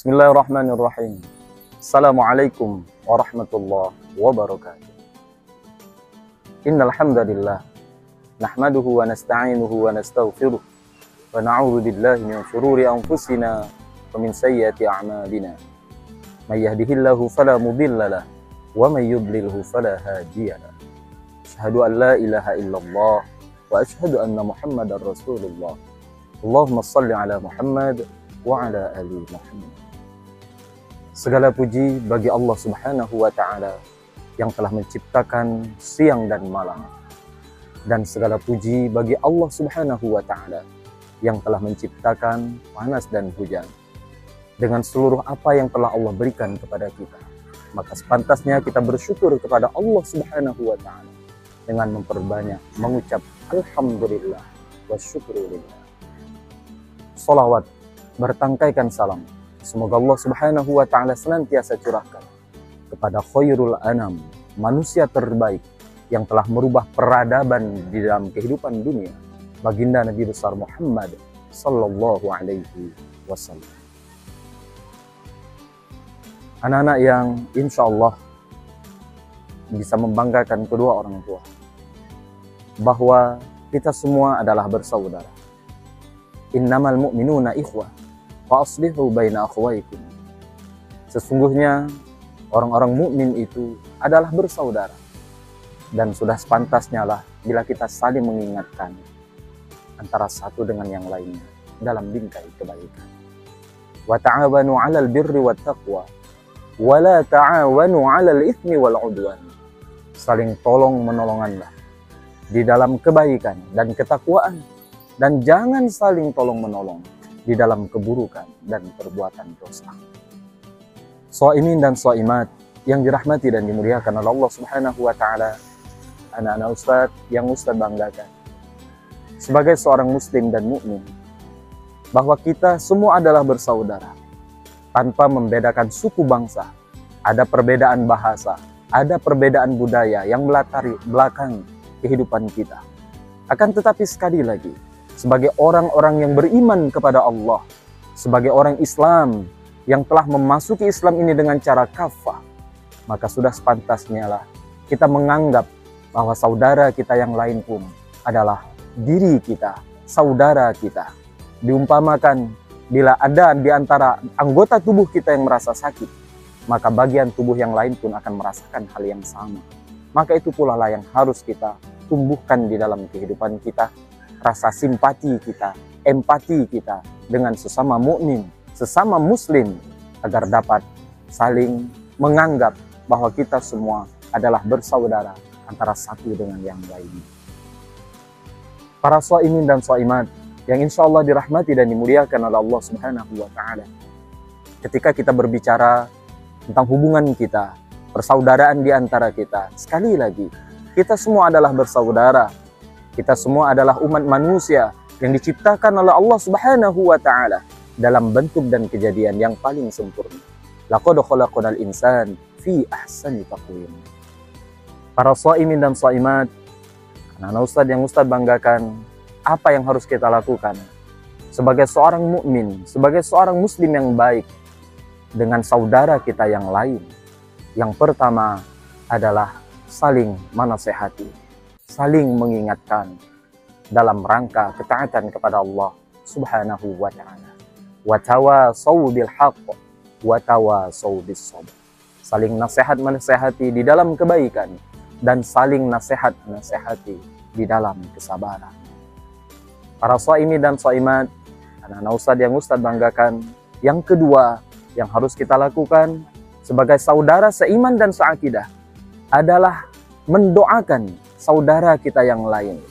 Bismillahirrahmanirrahim. Assalamualaikum warahmatullahi wabarakatuh. Innal hamdalillah nahmaduhu wa nasta'inuhu wa nastaghfiruh wa na'udzu billahi min shururi anfusina wa min sayyiati a'malina. May yahdihillahu fala mudilla lahu wa may yudlilhu fala hadiya lahu. Asyhadu an la ilaha illallah wa asyhadu anna Muhammadar Rasulullah. Allahumma shalli ala Muhammad wa ala ali Muhammad. Segala puji bagi Allah Subhanahu wa Ta'ala yang telah menciptakan siang dan malam, dan segala puji bagi Allah Subhanahu wa Ta'ala yang telah menciptakan panas dan hujan. Dengan seluruh apa yang telah Allah berikan kepada kita, maka sepantasnya kita bersyukur kepada Allah Subhanahu wa Ta'ala dengan memperbanyak mengucap alhamdulillah wa syukurillah. Salawat bertangkaikan salam, semoga Allah Subhanahu wa Ta'ala senantiasa curahkan kepada khairul anam, manusia terbaik yang telah merubah peradaban di dalam kehidupan dunia, baginda Nabi besar Muhammad sallallahu alaihi wasallam. Anak-anak yang insya Allah bisa membanggakan kedua orang tua, bahwa kita semua adalah bersaudara. Innamal mu'minuna ikhwah fa aslihu baina akhwaikum. Sesungguhnya orang-orang mukmin itu adalah bersaudara, dan sudah sepantasnya lah bila kita saling mengingatkan antara satu dengan yang lainnya dalam bingkai kebaikan. Wa ta'awanu 'alal birri wat taqwa wa la ta'awanu 'alal itsmi wal 'udwan. Saling tolong menolonganlah di dalam kebaikan dan ketakwaan, dan jangan saling tolong menolong di dalam keburukan dan perbuatan dosa. Shaimin dan shaimat yang dirahmati dan dimuliakan oleh Allah Subhanahu wa Ta'ala, anak-anak Ustadz yang Ustadz banggakan sebagai seorang muslim dan mukmin, bahwa kita semua adalah bersaudara tanpa membedakan suku bangsa. Ada perbedaan bahasa, ada perbedaan budaya yang melatari belakang kehidupan kita. Akan tetapi sekali lagi, sebagai orang-orang yang beriman kepada Allah, sebagai orang Islam yang telah memasuki Islam ini dengan cara kafah, maka sudah sepantasnya lah kita menganggap bahwa saudara kita yang lain pun adalah diri kita, saudara kita. Diumpamakan bila ada di antara anggota tubuh kita yang merasa sakit, maka bagian tubuh yang lain pun akan merasakan hal yang sama. Maka itu pula lah yang harus kita tumbuhkan di dalam kehidupan kita, rasa simpati kita, empati kita dengan sesama mukmin, sesama muslim, agar dapat saling menganggap bahwa kita semua adalah bersaudara antara satu dengan yang lain. Para shaimin dan shaimat yang insya Allah dirahmati dan dimuliakan oleh Allah Subhanahu wa Ta'ala, ketika kita berbicara tentang hubungan kita, persaudaraan di antara kita, sekali lagi, kita semua adalah bersaudara. Kita semua adalah umat manusia yang diciptakan oleh Allah Subhanahu wa Ta'ala dalam bentuk dan kejadian yang paling sempurna. Laqad khalaqnal insan fi ahsani taqwim. Para shaimin dan shaimat, anak-anak Ustadz yang Ustadz banggakan, apa yang harus kita lakukan sebagai seorang mukmin, sebagai seorang muslim yang baik dengan saudara kita yang lain? Yang pertama adalah saling menasehati, saling mengingatkan dalam rangka ketaatan kepada Allah Subhanahu wa Ta'ala. Wa tawassaw bil haqq wa tawassaw bis sabr. Saling nasihat menasehati di dalam kebaikan, dan saling nasihat menasehati di dalam kesabaran. Para shaimin dan shaimat, anak-anak Ustadz yang Ustadz banggakan, yang kedua yang harus kita lakukan sebagai saudara seiman dan seakidah adalah mendoakan saudara kita yang lain,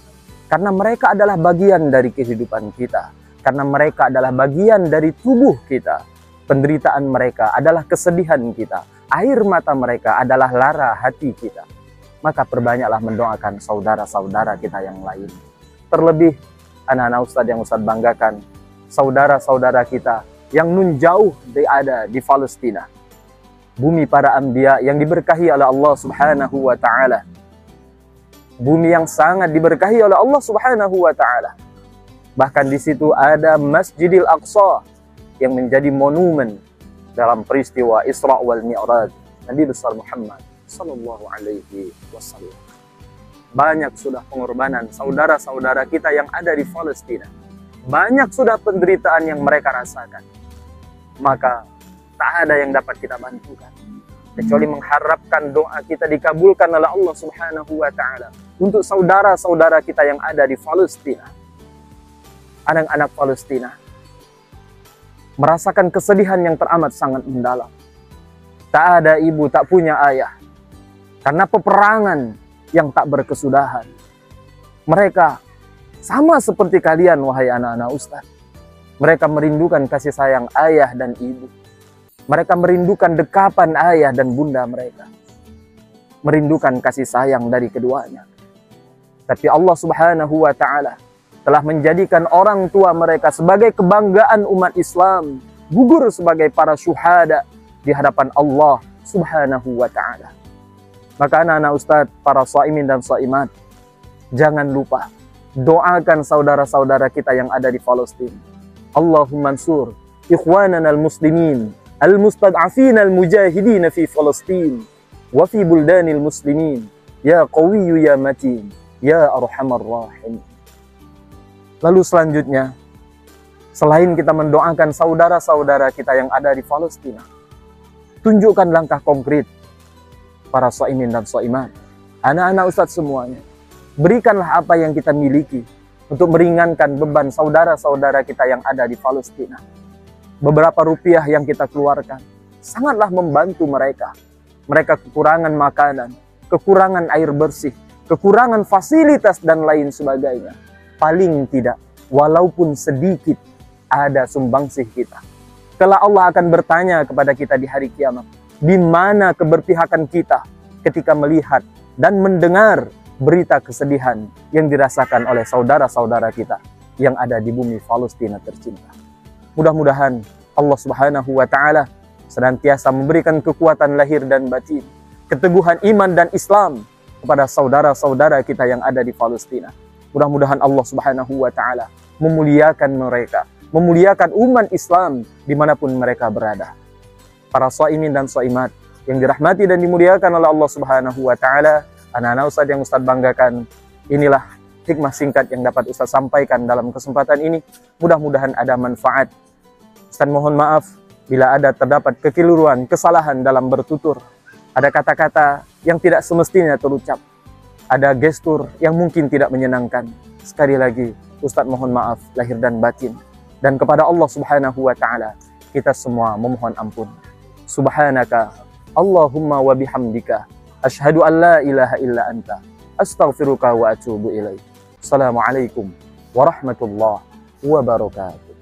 karena mereka adalah bagian dari kehidupan kita, karena mereka adalah bagian dari tubuh kita. Penderitaan mereka adalah kesedihan kita, air mata mereka adalah lara hati kita. Maka perbanyaklah mendoakan saudara-saudara kita yang lain. Terlebih anak-anak Ustadz yang Ustadz banggakan, saudara-saudara kita yang nun jauh ada di Palestina, bumi para anbiya yang diberkahi oleh Allah Subhanahu wa Ta'ala, bumi yang sangat diberkahi oleh Allah Subhanahu wa Ta'ala. Bahkan di situ ada Masjidil Aqsa yang menjadi monumen dalam peristiwa Isra wal Mi'raj Nabi besar Muhammad sallallahu alaihi wasallam. Banyak sudah pengorbanan saudara-saudara kita yang ada di Palestina. Banyak sudah penderitaan yang mereka rasakan. Maka tak ada yang dapat kita bantukan kecuali mengharapkan doa kita dikabulkan oleh Allah Subhanahu wa taala untuk saudara-saudara kita yang ada di Palestina. Anak-anak Palestina merasakan kesedihan yang teramat sangat mendalam. Tak ada ibu, tak punya ayah. Karena peperangan yang tak berkesudahan. Mereka sama seperti kalian, wahai anak-anak Ustaz. Mereka merindukan kasih sayang ayah dan ibu. Mereka merindukan dekapan ayah dan bunda mereka. Merindukan kasih sayang dari keduanya. Tapi Allah Subhanahu wa ta'ala telah menjadikan orang tua mereka sebagai kebanggaan umat Islam. Gugur sebagai para syuhada di hadapan Allah Subhanahu wa ta'ala. Maka anak-anak Ustaz, para shaimin dan shaimat, jangan lupa doakan saudara-saudara kita yang ada di Palestina. Allahumma ansur ikhwanana al-muslimin al-mustad'afin al-mujahidin fi Palestin wa fi buldanil muslimin ya qawiyyu ya matin ya arhamar rahim. Lalu selanjutnya, selain kita mendoakan saudara-saudara kita yang ada di Palestina, tunjukkan langkah konkret para shaimin dan shaimat, anak-anak Ustaz semuanya. Berikanlah apa yang kita miliki untuk meringankan beban saudara-saudara kita yang ada di Palestina. Beberapa rupiah yang kita keluarkan sangatlah membantu mereka. Mereka kekurangan makanan, kekurangan air bersih, kekurangan fasilitas dan lain sebagainya. Paling tidak, walaupun sedikit, ada sumbangsih kita. Kelak Allah akan bertanya kepada kita di hari kiamat, di mana keberpihakan kita ketika melihat dan mendengar berita kesedihan yang dirasakan oleh saudara-saudara kita yang ada di bumi Palestina tercinta. Mudah-mudahan Allah Subhanahu wa ta'ala senantiasa memberikan kekuatan lahir dan batin, keteguhan iman dan Islam kepada saudara-saudara kita yang ada di Palestina. Mudah-mudahan Allah Subhanahu wa ta'ala memuliakan mereka, memuliakan umat Islam dimanapun mereka berada. Para shaimin dan shaimat yang dirahmati dan dimuliakan oleh Allah Subhanahu wa ta'ala, anak-anak Ustaz yang Ustaz banggakan, inilah hikmah singkat yang dapat Ustaz sampaikan dalam kesempatan ini. Mudah-mudahan ada manfaat. Ustaz mohon maaf bila ada terdapat kekeliruan, kesalahan dalam bertutur. Ada kata-kata yang tidak semestinya terucap. Ada gestur yang mungkin tidak menyenangkan. Sekali lagi, Ustaz mohon maaf lahir dan batin. Dan kepada Allah Subhanahu wa ta'ala, kita semua memohon ampun. Subhanaka Allahumma wa bihamdika asyhadu an la ilaha illa anta astaghfiruka wa atubu ilaik. Assalamualaikum warahmatullahi wabarakatuh.